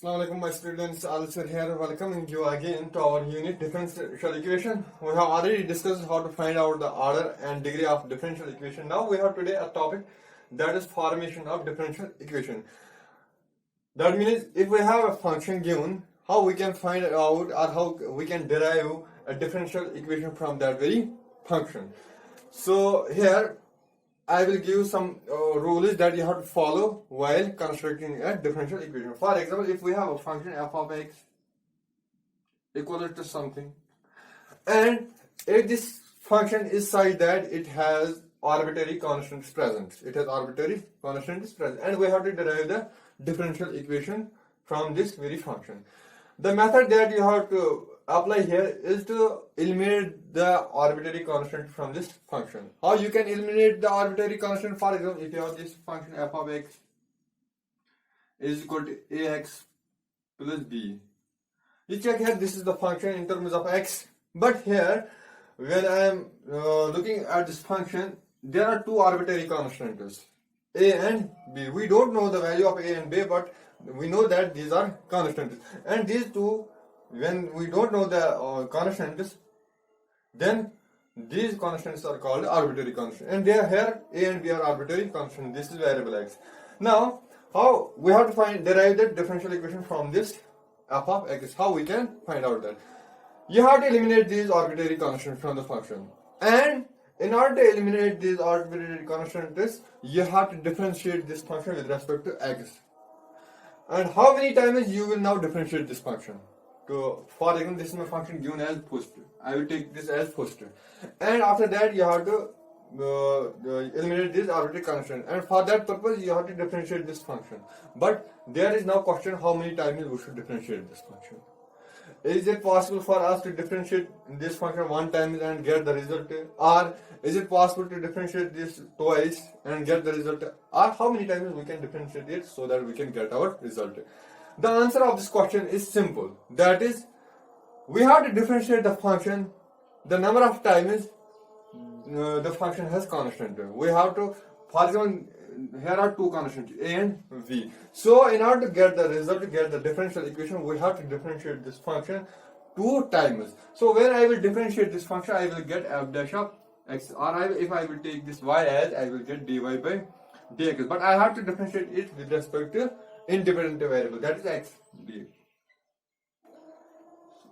Assalamu alaikum, my students. Alisir here, welcoming you again to our unit differential equation. We have already discussed how to find out the order and degree of differential equation. Now we have today a topic that is formation of differential equation. That means if we have a function given, how we can find out or how we can derive a differential equation from that very function. So here I will give some rules that you have to follow while constructing a differential equation. For example, if we have a function f of x equal to something, and if this function is such that it has arbitrary constants present, and we have to derive the differential equation from this very function. The method that you have to apply here is to eliminate the arbitrary constant from this function. How you can eliminate the arbitrary constant? For example, if you have this function f of x is equal to ax plus b. You check here, this is the function in terms of x, but here when I am looking at this function, there are two arbitrary constants, a and b. We don't know the value of a and b, but we know that these are constants, and these two, when we don't know the constants, then these constants are called arbitrary constants, and they are here a and b are arbitrary constants. This is variable x. Now how we have to derive the differential equation from this f of x? How we can find out that? You have to eliminate these arbitrary constants from the function, and in order to eliminate these arbitrary constants, you have to differentiate this function with respect to x. And how many times you will now differentiate this function? So, for example, this is my function given as first. I will take this as first, and after that you have to eliminate this arbitrary constant, and for that purpose you have to differentiate this function. But there is now question how many times we should differentiate this function. Is it possible for us to differentiate this function one time and get the result, or is it possible to differentiate this twice and get the result, or how many times we can differentiate it so that we can get our result? The answer of this question is simple. That is, we have to differentiate the function the number of times the function has constant. We have to, for example, here are two constants a and v. So in order to get the result, to get the differential equation, we have to differentiate this function two times. So when I will differentiate this function, I will get f dash of x, or if I will take this y as, I will get dy by dx. But I have to differentiate it with respect to independent variable, that is x d.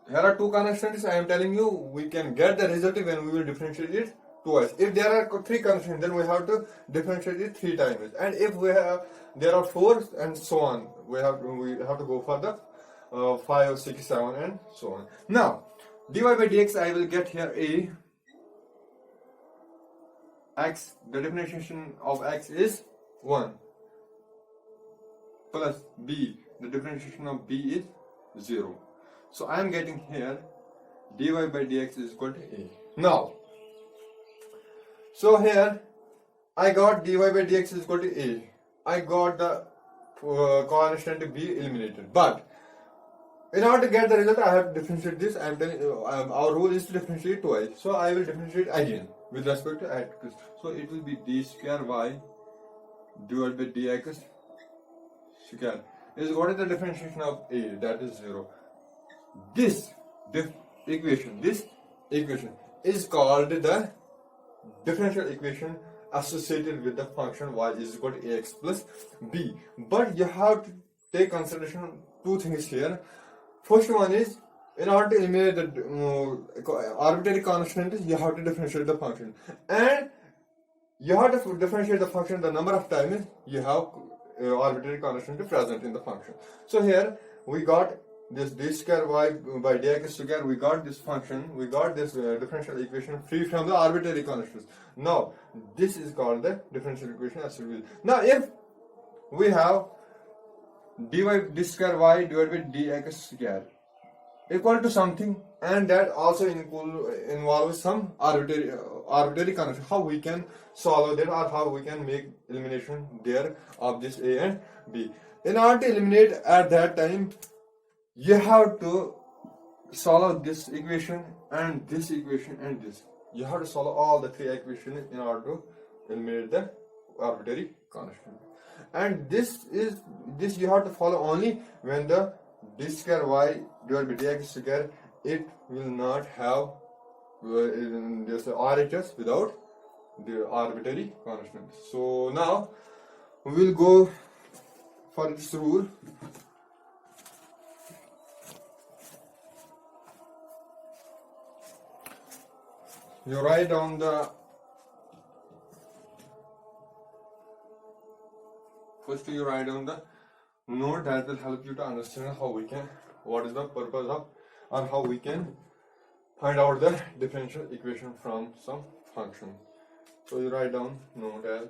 Here are two constants. I am telling you, we can get the result when we will differentiate it twice. If there are three constants, then we have to differentiate it three times. And if there are four and so on, we have to go for the 5, 6, 7 and so on. Now dy by dx, I will get here a x. The definition of x is 1 plus b. The differentiation of b is 0. So I am getting here dy by dx is equal to a. Now, so here I got dy by dx is equal to a. I got the constant b eliminated. But in order to get the result, I have to differentiate this. I am telling you, our rule is to differentiate twice. So I will differentiate again with respect to x. So it will be d square y divided by dx square is what is the differentiation of a, that is 0. This equation is called the differential equation associated with the function y is equal to ax plus b. But you have to take consideration two things here. First one is, in order to eliminate the arbitrary constant, you have to differentiate the function, and you have to differentiate the function the number of times you have arbitrary constant present in the function. So here we got this d square y by dx square, we got this function, we got this differential equation free from the arbitrary constants. Now this is called the differential equation as well. Now if we have d square y divided by dx square equal to something, and that also involves some arbitrary constant, how we can solve that, or how we can make elimination there of this a and b. In order to eliminate at that time, you have to solve this equation and this equation and this. You have to solve all the three equations in order to eliminate the arbitrary constant. And this you have to follow only when the d square y divided by dx square, it will not have this RHS without the arbitrary constant. So now we will go for this rule. You write down the first, you write down the note that will help you to understand how we can, what is the purpose of, or how we can find out the differential equation from some function. So you write down note as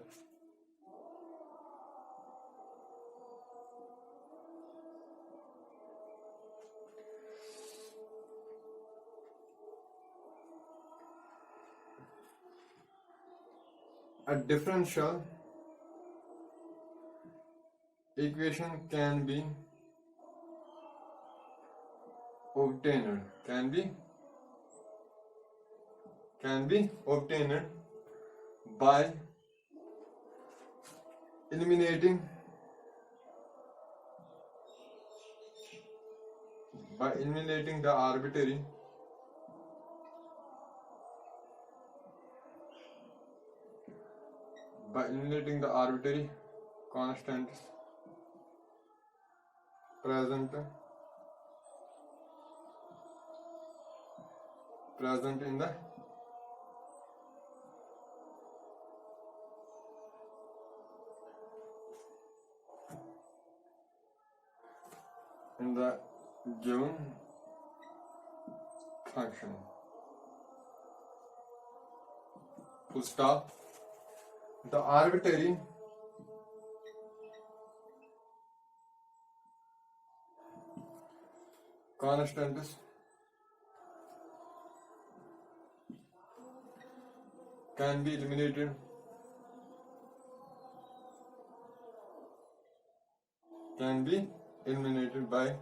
a differential equation can be obtained, can be obtained by eliminating the arbitrary constants present in the given function. Full stop. The arbitrary constants can be eliminated by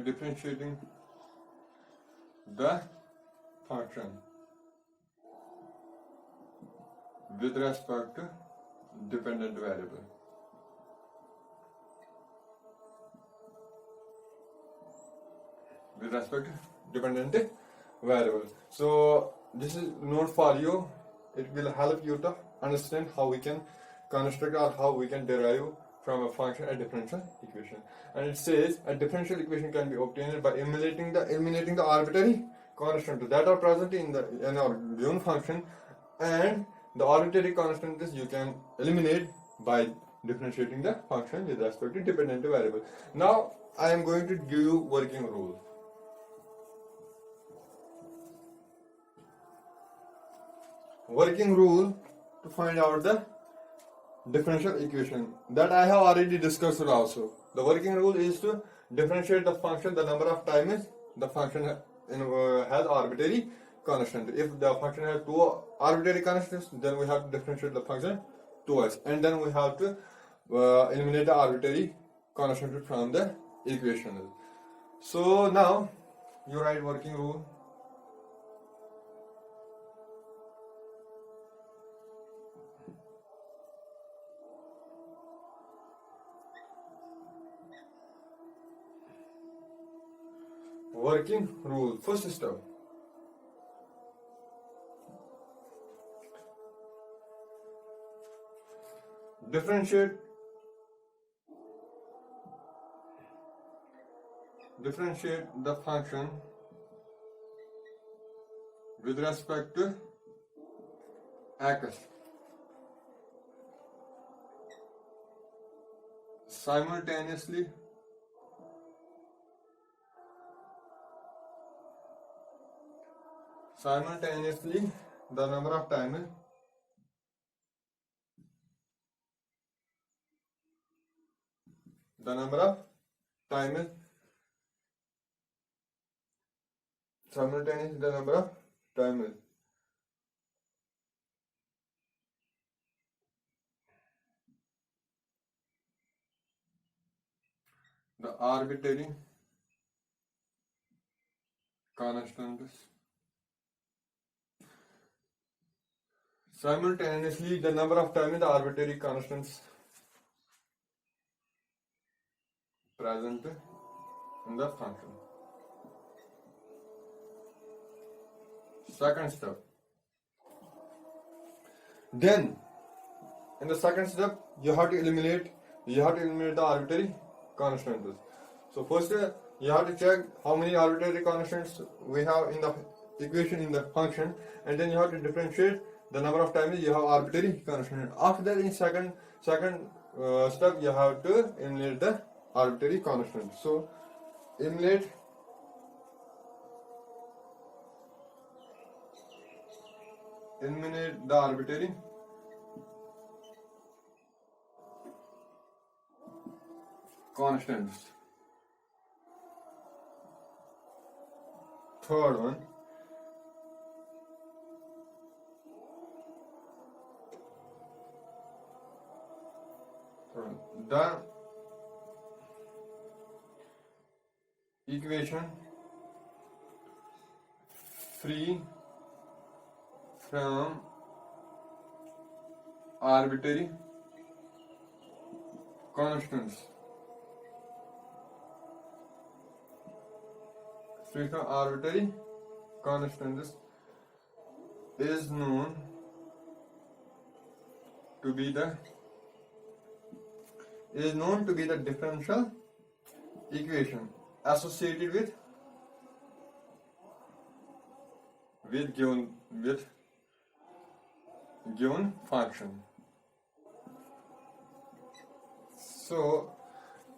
differentiating the function with respect to dependent variable. So this is note for you. It will help you to understand how we can construct or how we can derive from a function a differential equation. And it says a differential equation can be obtained by eliminating the arbitrary constants that are present in our given function, and the arbitrary constants you can eliminate by differentiating the function with respect to dependent variable. Now I am going to give you working rule. Working rule to find out the differential equation that I have already discussed also. The working rule is to differentiate the function the number of times the function has arbitrary constant. If the function has two arbitrary constants, then we have to differentiate the function twice, and then we have to eliminate the arbitrary constant from the equation. So now you write working rule. Working rule. First step. Differentiate the function with respect to x simultaneously the number of times the arbitrary constants Simultaneously, the number of times the arbitrary constants present in the function. Second step. Then, in the second step, you have to eliminate the arbitrary constants. So first, you have to check how many arbitrary constants we have in the equation in the function, and then you have to differentiate the number of times you have arbitrary constant. After that, in second step, you have to eliminate the arbitrary constant. So eliminate the arbitrary constants. Third one, the equation free from arbitrary constants. Free from arbitrary constants is known to be the differential equation associated with given function. So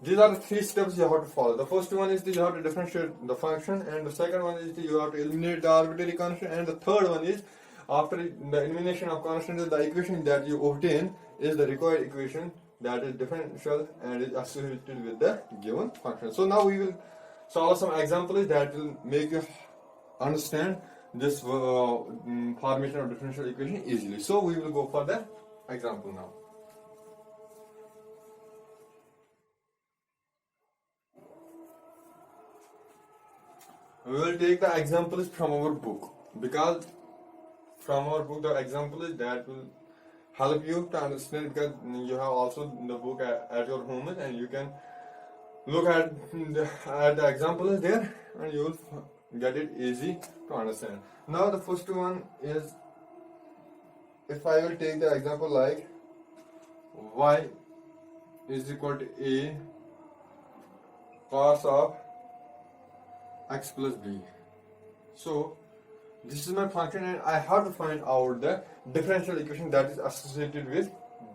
these are the three steps you have to follow. The first one is you have to differentiate the function, and the second one is you have to eliminate the arbitrary constant, and the third one is after the elimination of constants, the equation that you obtain is the required equation that is differential and is associated with the given function. So now we will solve some examples that will make you understand this formation of differential equation easily. So we will go for the example now. We will take the examples from our book, because from our book the example is that will help you to understand, because you have also the book at your home and you can look at the examples there and you will get it easy to understand. Now the first one is, if I will take the example like y is equal to a cos of x plus b. So this is my function and I have to find out the differential equation that is associated with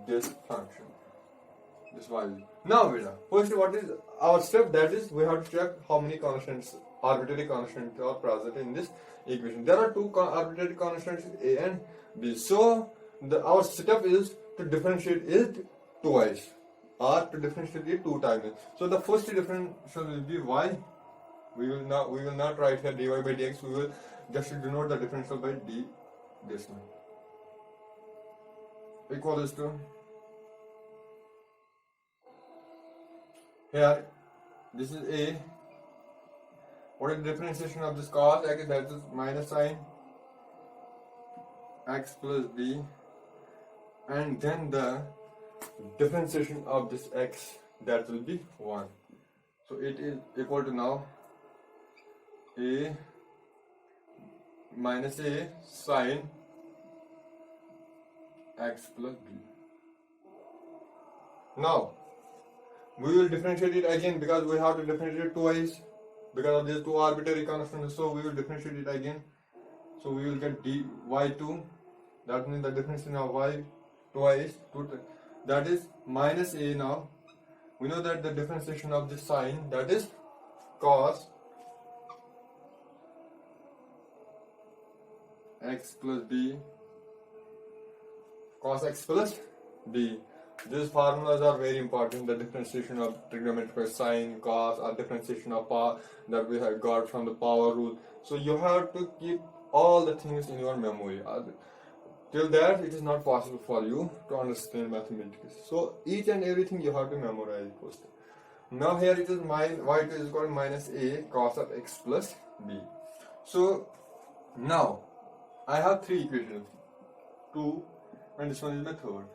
this function, this value. Now first, what is our step? That is, we have to check how many constants, arbitrary constants are present in this equation. There are two arbitrary constants, a and b. So our step is to differentiate it twice or to differentiate it two times. So the first differential will be y. We will not write here dy by dx. We will just denote the differential by d, this one, equals to, here this is a, what is the differentiation of this cos x? That is minus sign x plus b, and then the differentiation of this x, that will be 1. So it is equal to now a minus a sine x plus b. Now we will differentiate it again, because we have to differentiate twice because of these two arbitrary constants. So we will differentiate it again. So we will get dy2, that means the differentiation of y twice, that is minus a. Now we know that the differentiation of this sign, that is cos x plus b, cos x plus b. These formulas are very important. The differentiation of trigonometric sine, cos, or differentiation of power that we have got from the power rule. So you have to keep all the things in your memory. Till that, it is not possible for you to understand mathematics. So each and everything you have to memorize first. Now here it is y2 is equal to minus a cos of x plus b. So now I have three equations, 2, and this one is my third.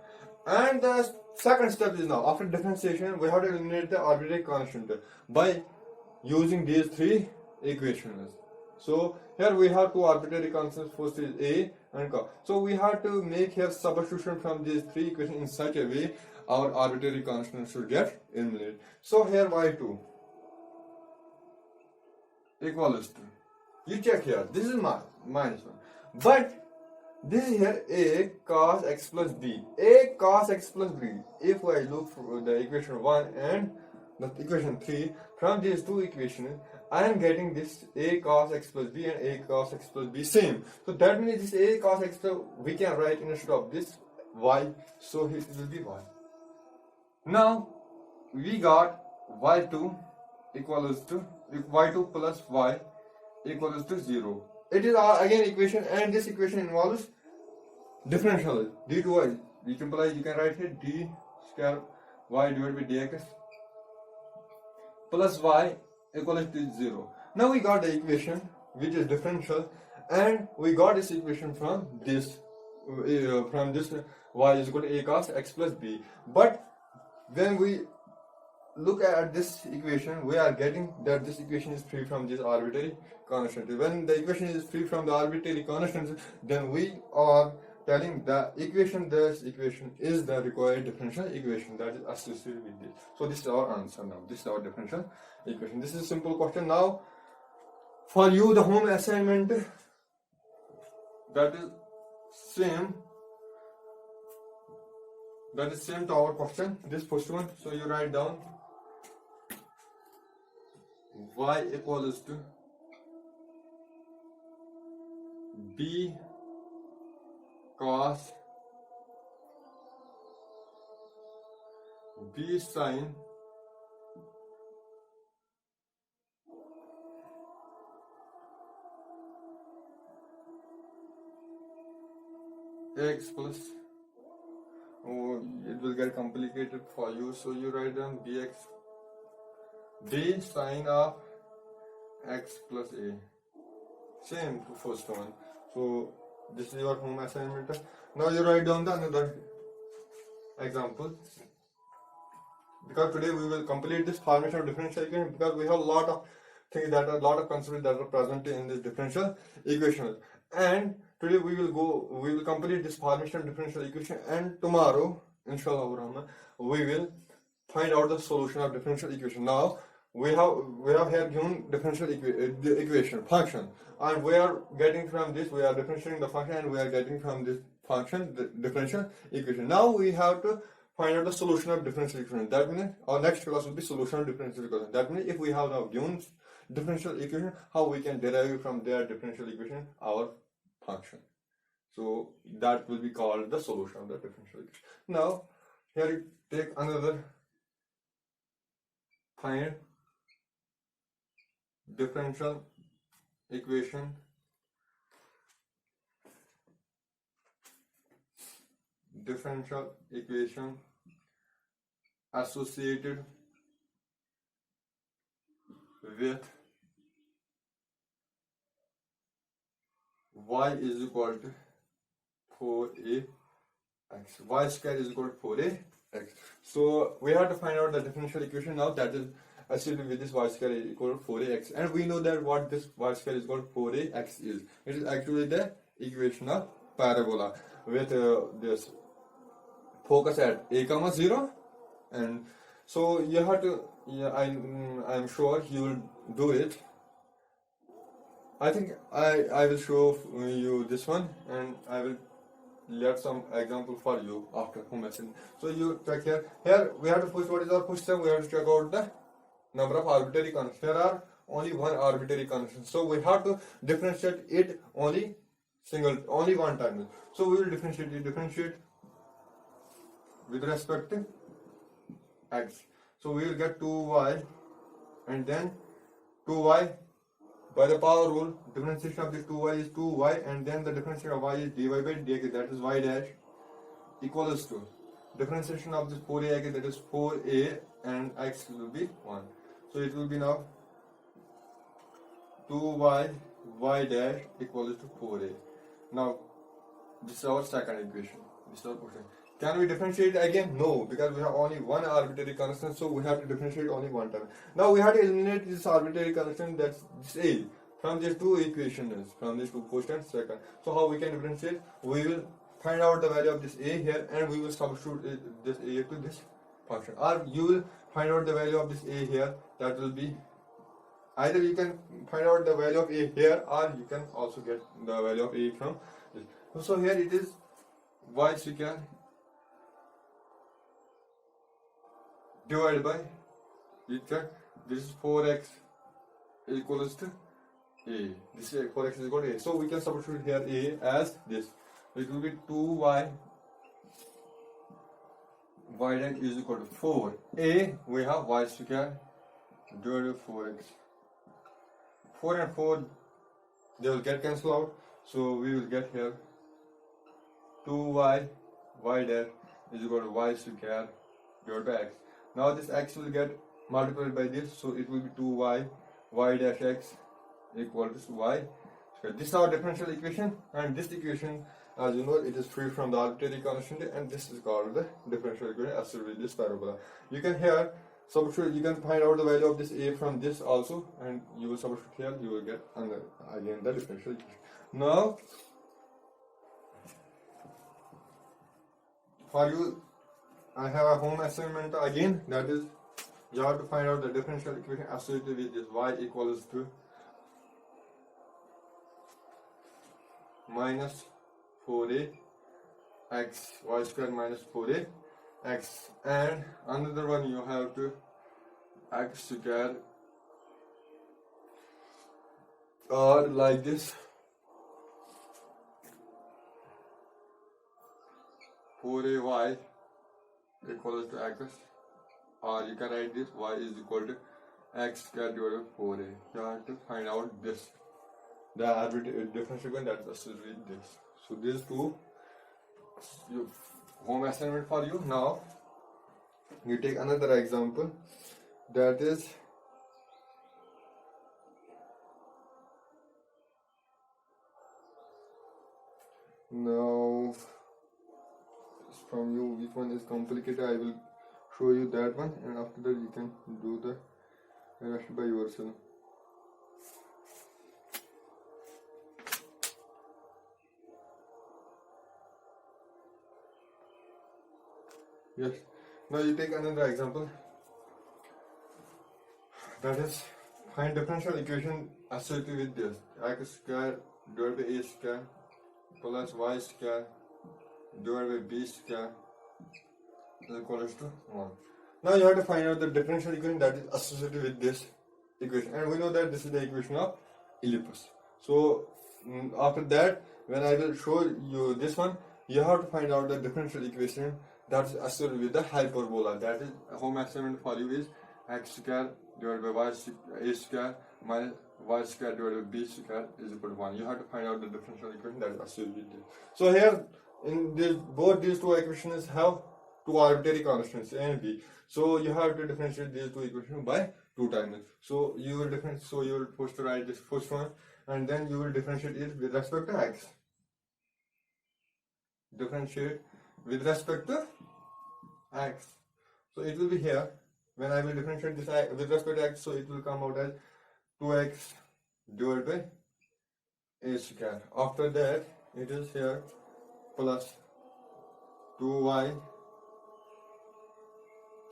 And the second step is now, after differentiation, we have to eliminate the arbitrary constant by using these three equations. So here we have two arbitrary constants, first is A and K. So we have to make here substitution from these three equations in such a way our arbitrary constant should get eliminated. So here y2 equals to, you check here, this is minus 1. But this is here A cos x plus B. A cos x plus B. If I look for the equation 1 and the equation 3, from these two equations, I am getting this A cos x plus B and A cos x plus B same. So that means this A cos x plus we can write instead of this y, so it will be y. Now we got y2 equals to y2 plus y equals to 0. It is again equation, and this equation involves differential d2y, which implies you can write here d square y divided by dx plus y equals to 0. Now we got the equation which is differential, and we got this equation from this y is equal to a cos x plus b. But when we look at this equation, we are getting that this equation is free from this arbitrary constant. When the equation is free from the arbitrary constants, then we are telling the equation, this equation is the required differential equation that is associated with this. So this is our answer now. This is our differential equation. This is a simple question. Now for you, the home assignment that is same to our question, this first one. So you write down y equals to b cos b sin x plus, oh, it will get complicated for you, so you write down b sin of x plus a, same to first one. So this is your home assignment. Now you write down the another example, because today we will complete this formation of differential equation, because we have a lot of things that are, a lot of concepts that are present in this differential equation. And today we will complete this formation of differential equation, and tomorrow inshallah we will find out the solution of differential equation. Now we have here given differential equation function, and we are getting from this, we are differentiating the function, and we are getting from this function the differential equation. Now we have to find out the solution of differential equation. That means our next class will be solution of differential equation. That means if we have now given differential equation, how we can derive from their differential equation our function. So that will be called the solution of the differential equation. Now here you take another, find differential equation associated with y is equal to 4ax, y square is equal to 4ax. So we have to find out the differential equation now that is associated with this y square is equal to 4ax, and we know that what this y square is equal to 4ax is. It is actually the equation of parabola with this focus at a comma 0, and so you have to, I'm sure you will do it. I think I will show you this one, and I will let some example for you after home assignment. So you check here. Here we have to push, what is our push step? We have to check out the number of arbitrary constants. There are only one arbitrary constant, so we have to differentiate it only one time. So we will differentiate with respect to x. So we will get 2y, and then 2y by the power rule, differentiation of this 2y is 2y, and then the differentiation of y is dy by dx, that is y dash, equals to differentiation of this 4a, that is 4a, and x will be 1. So it will be now 2y y dash equals to 4a. Now this is our second equation. This is our question. Can we differentiate again? No, because we have only one arbitrary constant, so we have to differentiate only one time. Now we have to eliminate this arbitrary constant, that's this A, from these two equations, from these two first and second. So how we can differentiate? We will find out the value of this A here, and we will substitute this A to this function. Or you will find out the value of this A here, that will be, either you can find out the value of A here, or you can also get the value of A from this. So here it is y square divided by this is 4x equals to A. This is 4x is equal to A. So we can substitute here A as this. It will be 2y y dash is equal to 4. A we have y square divided by 4x. 4 and 4 they will get cancelled out. So we will get here 2y y dash is equal to y square divided by x. Now this x will get multiplied by this, so it will be 2y y dash x equal to y square. This is our differential equation, and this equation, as you know, it is free from the arbitrary constant, and this is called the differential equation associated with this parabola. You can here substitute, you can find out the value of this A from this also, and you will substitute here, you will get again the differential equation. Now for you, I have a home assignment again, that is you have to find out the differential equation associated with this y equals to minus 4a x y square minus 4a x, and another one you have to x square, or like this 4ay equals to x, or you can write this y is equal to x square divided by 4a. You have to find out this, the arbitrary differential equation that is associated with this. So these two home assignment for you. Now you take another example, that is now from you which one is complicated. I will show you that one, and after that you can do the rest by yourself. Yes. Now you take another example, that is find differential equation associated with this x square divided by a square plus y square divided by b square is equal to 1. Now you have to find out the differential equation that is associated with this equation, and we know that this is the equation of ellipse. So after that, when I will show you this one, you have to find out the differential equation that is associated with the hyperbola. That is home assignment for you is x square divided by y a square minus y square divided by b square is equal to 1. You have to find out the differential equation that is associated with this. So here in this, both these two equations have two arbitrary constants a and b. So you have to differentiate these two equations by 2 times. So you will first write this first one, and then you will differentiate it with respect to x. Differentiate with respect to x. So it will be here, when I will differentiate this with respect to x, so it will come out as 2x divided by a square. After that, it is here plus 2y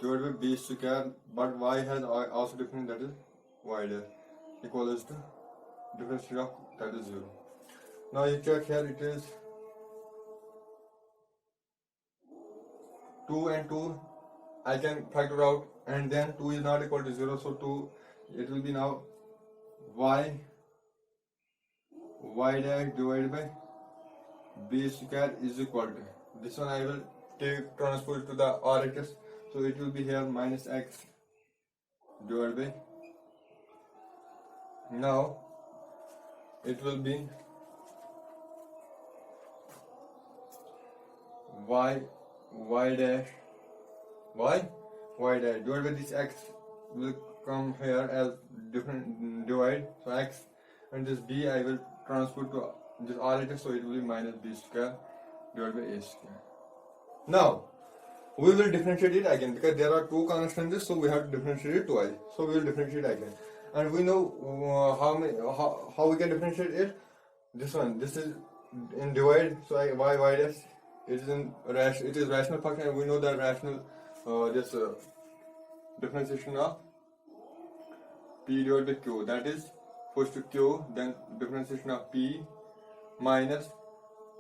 divided by b square, but y has also different, that is y dash equals to differential of that is 0. Now you check here, it is 2 and 2 I can factor out, and then 2 is not equal to 0, so 2 it will be now y dash divided by b square is equal to, this one I will take transpose to the RHS, so it will be here minus x divided by, now it will be y dash divided by this x will come here as different divide, so x, and this b I will transpose to this RHS, so it will be minus b square divided by a square. Now we will differentiate it again because there are two constants, so we have to differentiate it twice. So we will differentiate again, and we know how we can differentiate it. This one, this is in divide, so y dash it is in it is rational function, and we know that rational this differentiation of p divided by q, that is first to q, then differentiation of p minus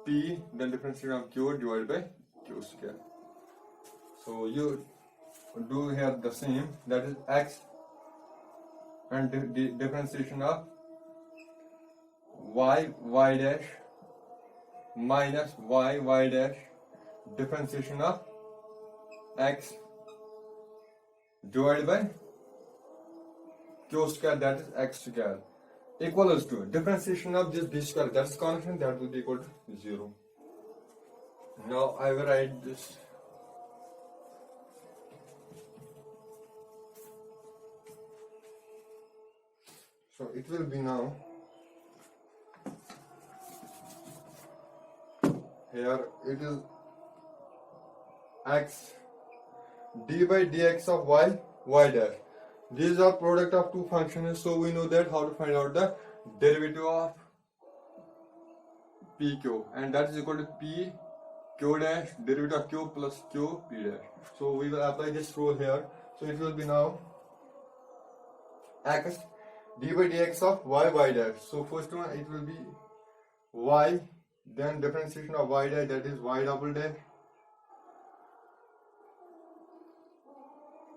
p, then differentiation of q divided by q square. So you do here the same, that is x and the differentiation of y dash minus y dash, differentiation of x divided by q square, that is x square, equals to differentiation of this b square, that is constant, that will be equal to 0. Now I will write this. So it will be now, here it is x d by dx of y dash. These are product of two functions, so we know that how to find out the derivative of pq, and that is equal to p q dash derivative of q plus q p dash. So we will apply this rule here. So it will be now x d by dx of y dash. So first one it will be y, then differentiation of y dash, that is y double dash,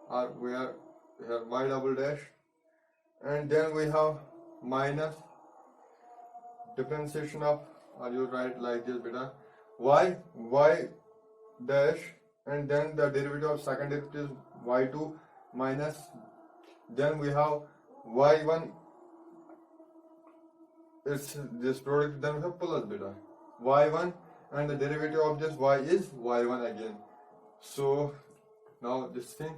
or we are here y double dash, and then we have minus differentiation of, or you write like this beta, y dash, and then the derivative of second derivative is y2 minus, then we have y1, it's this product, then we have plus beta y1, and the derivative of this y is y1 again. So now this thing,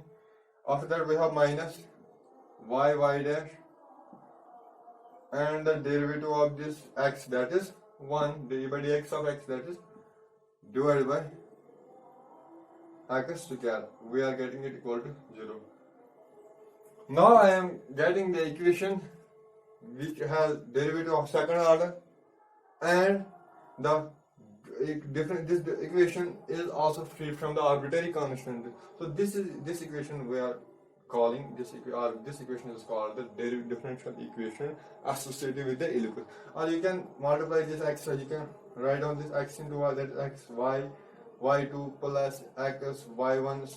after that we have minus y dash, and the derivative of this x, that is 1, d by dx of x, that is divided by x square. We are getting it equal to 0. Now I am getting the equation which has derivative of second order, and the equation is also free from the arbitrary constant. So this equation we are calling this equation is called the differential equation associated with the ellipse. Or you can multiply this x, so you can write down this x into y, that is x y2 plus x y1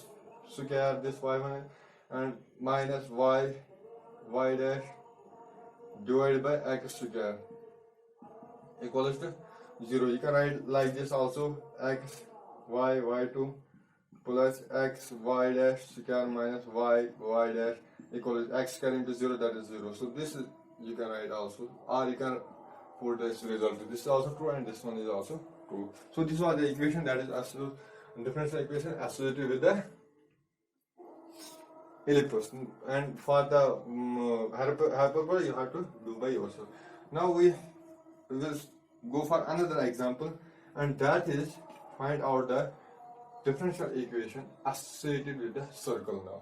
square, this y1, and minus y dash divided by x square equals to 0. You can write like this also, x y2 plus x y dash square minus y dash equals x square into 0, that is 0. So this is, you can write also, or you can put this result. This is also true, and this one is also true. So this was the equation, that is absolute differential equation associated with the ellipse, and for the hyperbola you have to do by yourself. Now we will go for another example, and that is find out the differential equation associated with the circle. Now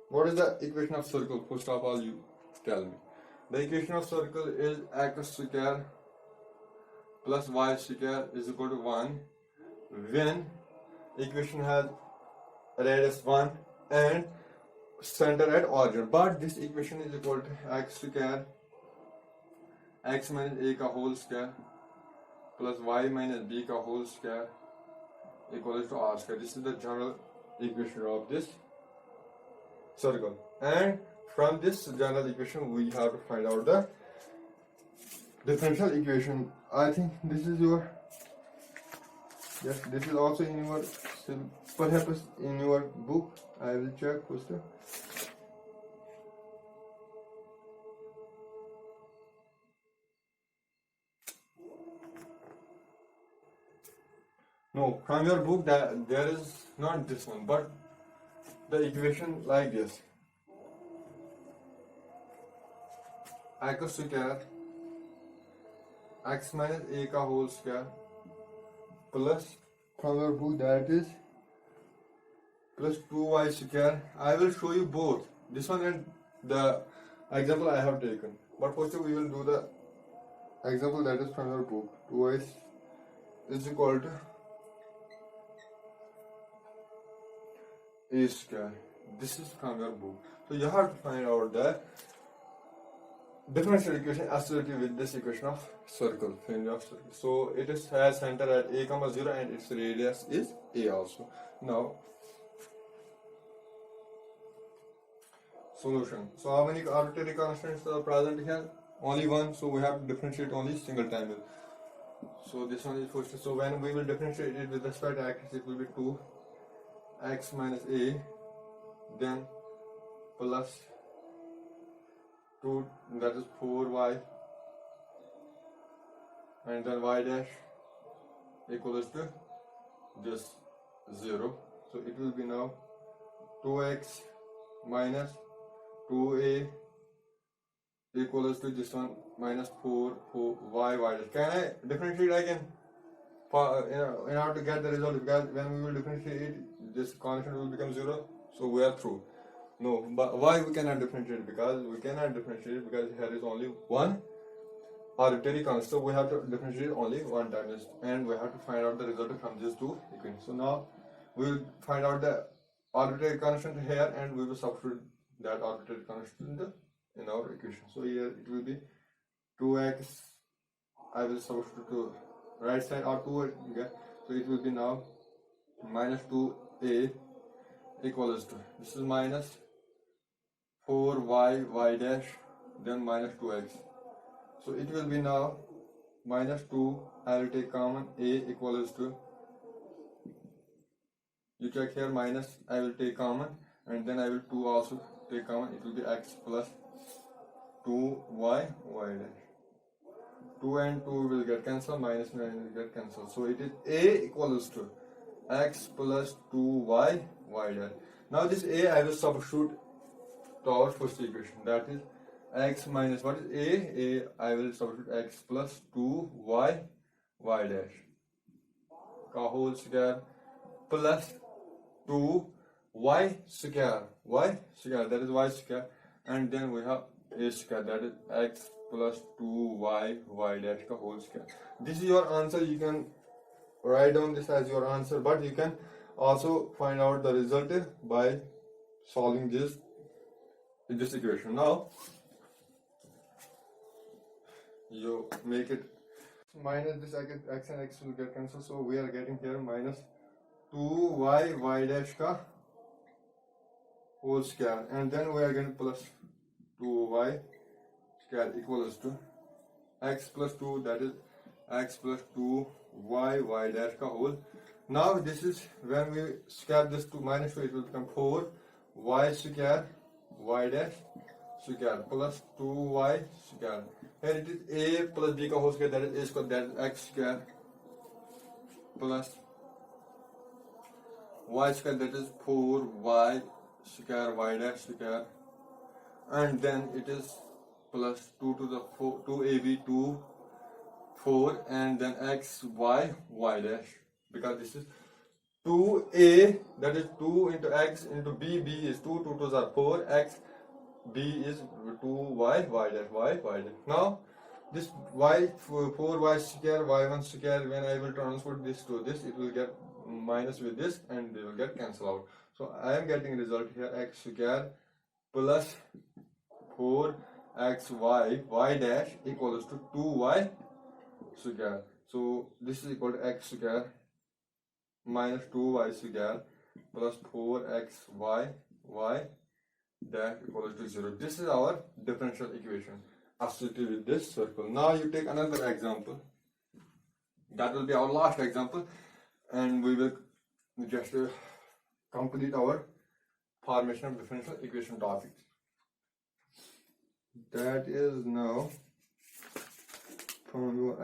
what is the equation of circle? First of all, you tell me. The equation of circle is x square plus y square is equal to 1 when equation has radius 1 and center at origin. But this equation is equal to x square x minus a ka whole square plus y minus b ka whole square equals to r square. This is the general equation of this circle, and from this general equation we have to find out the differential equation. I think this is your, yes, this is also in your, perhaps in your book. I will check first. No, from your book that there is not this one, but the equation like this: x square x minus a ka whole square plus from your book, that is plus 2y square. I will show you both this one and the example I have taken. But first we will do the example that is from your book. 2y is equal to a square. This is from your book. So you have to find out the differential equation associated with this equation of circle, family of circle. So it is has center at a comma 0 and its radius is a also. Now solution. So how many arbitrary constants are present here? Only one, so we have to differentiate only single time. So this one is first. So when we will differentiate it with respect to x, it will be 2x minus a, then plus 2, that is 4y, and then y dash equals to just 0. So it will be now 2x minus 2a equals to this one minus 4y dash. Can I differentiate again? In order to get the result, because when we will differentiate it, this constant will become 0. So we are through. No, but why we cannot differentiate? Because we cannot differentiate because here is only one arbitrary constant. So we have to differentiate only one time, and we have to find out the result from these two equations. So now we will find out the arbitrary constant here, and we will substitute that arbitrary constant in our equation. So here it will be 2x. I will substitute to right side or 2. Okay. So it will be now minus 2a equals to, this is minus 4y dash, then minus 2x. So it will be now minus 2. I will take common, a equals to, you check here, minus I will take common, and then I will 2 also take common. It will be x plus 2y dash. 2 and 2 will get cancelled, minus 9 will get cancelled. So it is a equals to x plus 2y dash. Now this a I will substitute to our first equation, that is x minus, what is a? I will substitute x plus 2y dash ka whole square plus 2y square, that is y square, and then we have a square, that is x plus 2y dash ka whole square. This is your answer. You can write down this as your answer, but you can also find out the result by solving this equation. Now you make it minus this, x and x will get cancelled, so we are getting here minus 2y dash ka whole square, and then we are getting plus 2y square equals to x plus 2, that is x plus 2y dash ka whole. Now this is when we square this to minus 2, it will become 4y square y dash square plus 2y square. Here it is a plus b ka whole square, that is a square, that is x square plus y square, that is 4y square y dash square, and then it is plus 2 to the 4, 2ab 2 4, and then x y dash, because this is 2a, that is 2 into x into b is 2, 2 2s are 4, x b is 2y dash. Now this y 4y square y1 square, when I will transfer this to this, it will get minus with this and they will get cancelled out. So I am getting result here, x square plus 4xy dash equals to 2y square. So this is equal to x square minus 2y square plus 4xy dash equals to 0. This is our differential equation associated with this circle. Now you take another example. That will be our last example, and we will just complete our formation of differential equation topic. That is now from your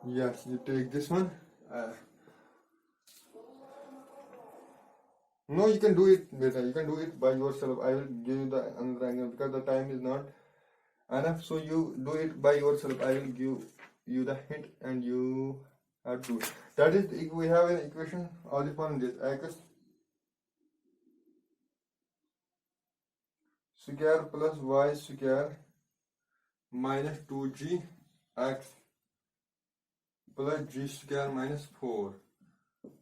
yes, you take this one. No, you can do it better. You can do it by yourself. I will give you the another angle because the time is not enough. So you do it by yourself. I will give you the hint and you have to do it. That is, if we have an equation of the form this x square plus y square minus 2g x plus g square minus 4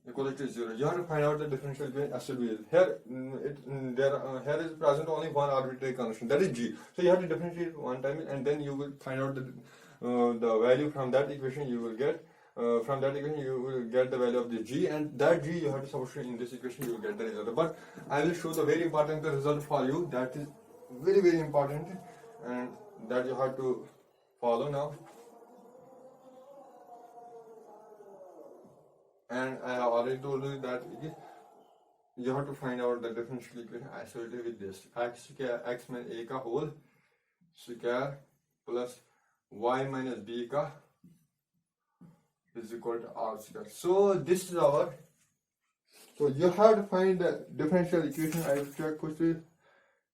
equal to 0. You have to find out the differential between S and V. Here, here is present only one arbitrary constant, that is g. So you have to differentiate one time, and then you will find out the value from that equation. You will get from that equation you will get the value of the g, and that g you have to substitute in this equation. You will get the result. But I will show the very important result for you. That is very important, and that you have to follow now. And I have already told you that you have to find out the differential equation associated with this x square x minus a ka whole square plus y minus b ka is equal to r square. So this is our. So you have to find the differential equation. I will check quickly.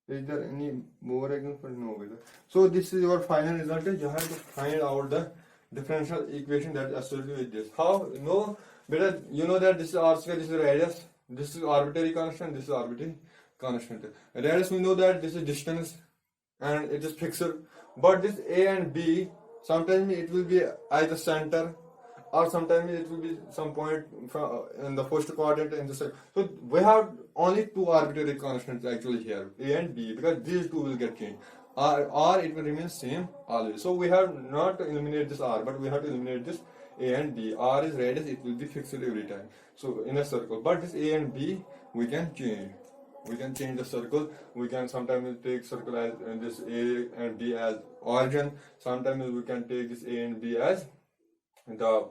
Is there any more example? No. So this is your final result. You have to find out the differential equation that is associated with this. How? No. Better, you know that this is r square, this is radius, this is arbitrary constant, this is arbitrary constant. Radius, we know that this is distance and it is fixed. But this a and b, sometimes it will be either center or sometimes it will be some point from, in the first quadrant in the second. So we have only two arbitrary constants actually here, a and b, because these two will get changed. R it will remain same always. So we have not to eliminate this r, but we have to eliminate this a and b. R is radius, it will be fixed every time. So in a circle, but this a and b we can change. We can change the circle. We can sometimes take circle as this a and b as origin. Sometimes we can take this a and b as the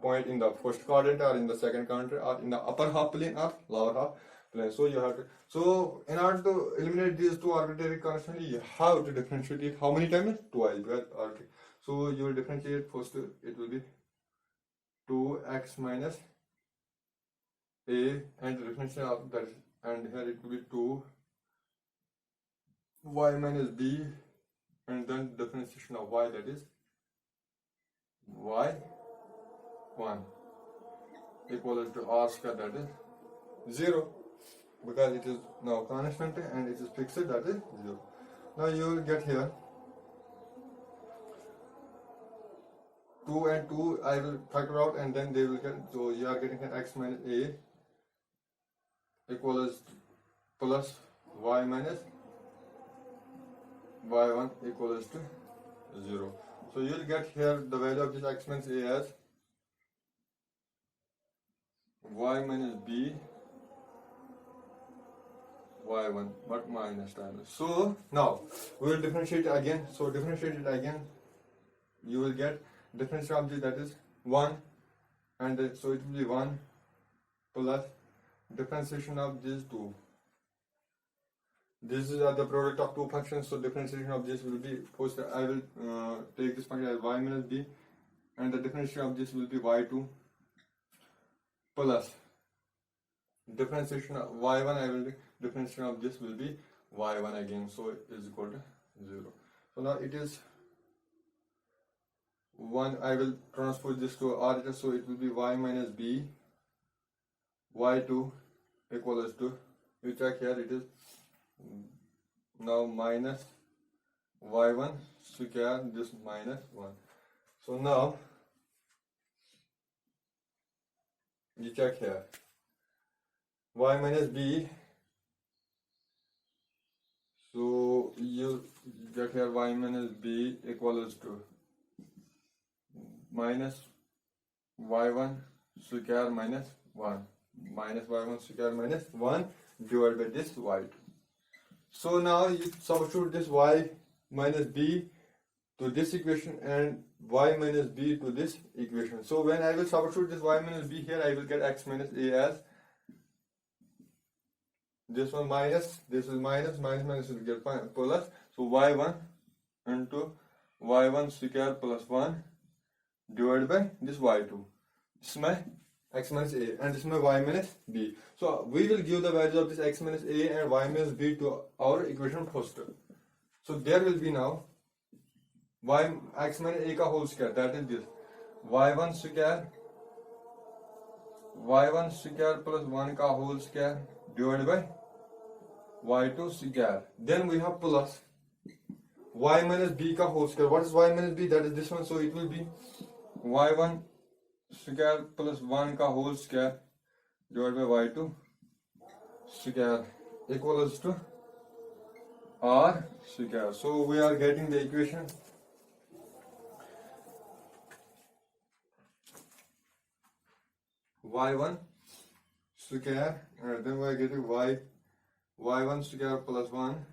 point in the first quadrant or in the second quadrant or in the upper half plane or lower half plane. So you have to. So in order to eliminate these two arbitrary constants, you have to differentiate it how many times? Twice. Okay. So you will differentiate first. It will be 2x minus a, and the differential of that, and here it will be 2y minus b, and then differentiation of y, that is y1 equal to r square, that is 0, because it is now constant and it is fixed, that is 0. Now you will get here 2 and 2 I will factor out, and then they will get, so you are getting an x minus a equals plus y minus y1 equals to 0. So you will get here the value of this x minus a as y minus b y1, but minus time. So now we will differentiate again. So differentiate it again, you will get differential of this, that is 1, and so it will be 1 plus differentiation of these two. This is the product of two functions, so differentiation of this will be, first I will take this function as y minus b, and the differentiation of this will be y2 plus differentiation of y1, I will do differentiation of this will be y1 again, so it is equal to 0. So now it is 1, I will transpose this to r, so it will be y minus b y2 equals to, you check here, it is now minus y1 square, this minus 1. So now you check here y minus b, so you get here y minus b equals to minus y1 square minus 1, minus y1 square minus 1 divided by this y2. So now you substitute this y minus b to this equation and y minus b to this equation. So when I will substitute this y minus b here, I will get x minus a as this one minus, this is minus will get plus. So y1 into y1 square plus 1 divided by this y2. This is my x minus a, and this is my y minus b. So we will give the values of this x minus a and y minus b to our equation first. So there will be now y x minus a ka whole square, that is this y1 square plus 1 ka whole square divided by y2 square. Then we have plus y minus b ka whole square. What is y minus b? That is this one. So it will be y1 square plus 1 ka whole square divided by y2 square equals to r square. So we are getting the equation y1 square, and then we are getting y1 square plus 1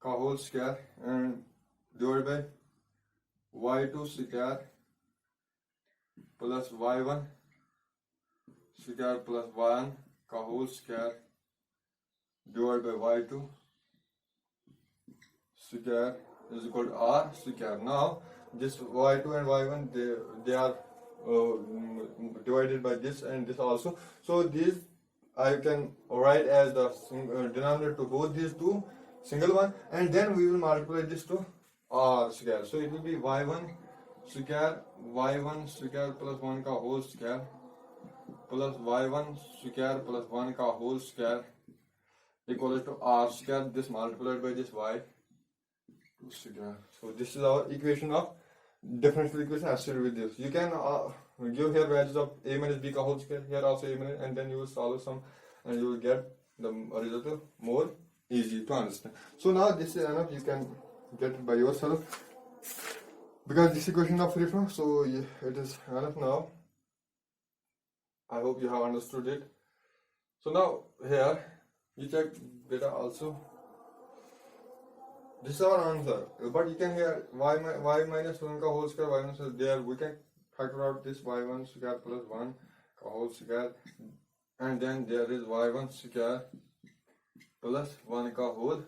ka whole square and divided by y2 square plus y1 square plus 1 ka whole square divided by y2 square is equal to r square. Now this y2 and y1 they are divided by this and this also. So these I can write as the denominator to both these two single one, and then we will multiply this to r square. So it will be y1 square plus 1 ka whole square plus y1 square plus 1 ka whole square equal to r square. This multiplied by this y2 square. So this is our equation of differential equation associated with this. You can give here values of a minus b ka whole square, here also a minus, and then you will solve some and you will get the result more easy to understand. So now this is enough, you can get it by yourself because this equation is free from, so it is enough now. I hope you have understood it. So now here you check data also. This is our answer, but you can hear y minus 1 ka whole square, y minus there we can factor out this y1 square plus 1 ka whole square, and then there is y1 square plus 1 ka whole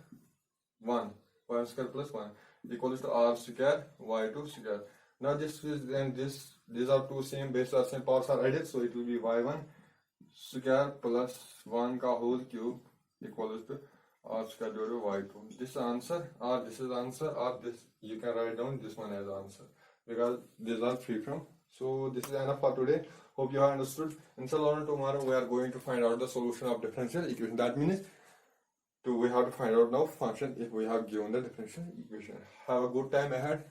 1 y1 square plus 1 equals to r square y2 square. Now this is and these are two same bases or same powers are added, so it will be y1 square plus 1 ka whole cube equals to r square divided by y2. This answer or this is answer, or this you can write down this one as answer because these are free from. So this is enough for today. Hope you have understood. Inshallah tomorrow we are going to find out the solution of differential equation. That means we have to find out now function if we have given the differential equation. Have a good time ahead.